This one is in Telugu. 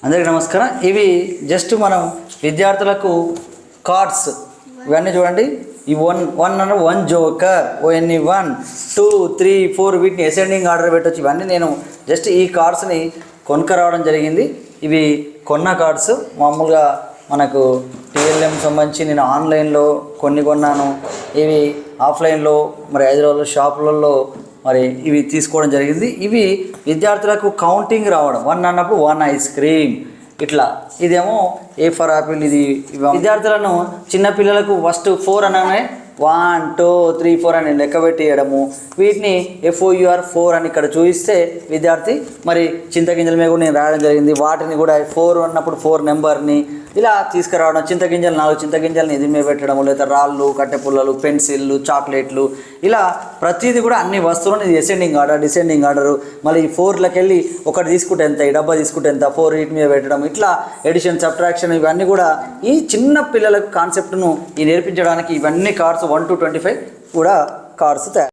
అందరికీ నమస్కారం. ఇవి జస్ట్ మనం విద్యార్థులకు కార్డ్స్ ఇవన్నీ చూడండి. ఈ వన్ జోకర్ ఓఎన్ని 1 2 3 4 వీటిని అసెండింగ్ ఆర్డర్ పెట్టవచ్చు. ఇవన్నీ నేను జస్ట్ ఈ కార్డ్స్ని కొనుక్కరావడం జరిగింది. ఇవి కొన్న కార్డ్స్ మామూలుగా మనకు టీఎల్ఎం సంబంధించి నేను ఆన్లైన్లో కొన్నాను. ఇవి ఆఫ్లైన్లో మరి హైదరాబాద్లో షాపులలో మరి ఇవి తీసుకోవడం జరిగింది. ఇవి విద్యార్థులకు కౌంటింగ్ రావడం 1 అన్నప్పుడు 1 ఐస్ క్రీమ్ ఇట్లా. ఇదేమో ఏ ఫర్ యాపిల్. ఇది విద్యార్థులను చిన్నపిల్లలకు ఫస్ట్ 4 అనగానే 1 2 3 4 అని లెక్క పెట్టేయడము. వీటిని FOUR అని ఇక్కడ చూపిస్తే విద్యార్థి మరి చింతగింజల మీద కూడా నేను రాయడం జరిగింది. వాటిని కూడా 4 అన్నప్పుడు 4 నెంబర్ని ఇలా తీసుకురావడం. చింతగింజలు 4 చింతగింజలను ఇది మీద పెట్టడము, లేదా రాళ్ళు, కట్టెపుల్లలు, పెన్సిళ్ళు, చాక్లెట్లు, ఇలా ప్రతిదీ కూడా అన్ని వస్తువులను ఇది అసెండింగ్ ఆర్డర్ డిసెండింగ్ ఆర్డరు. మళ్ళీ ఈ 4లకి వెళ్ళి ఒకటి తీసుకుంటే ఎంత, ఈ డబ్బా తీసుకుంటే ఎంత, 4 వీటి మీద పెట్టడం, ఇట్లా ఎడిషన్ సబ్ట్రాక్షన్ ఇవన్నీ కూడా ఈ చిన్న పిల్లలకు కాన్సెప్ట్ను ఈ నేర్పించడానికి ఇవన్నీ కార్డ్స్ 1 to 25 కూడా కార్డ్స్ తయారు.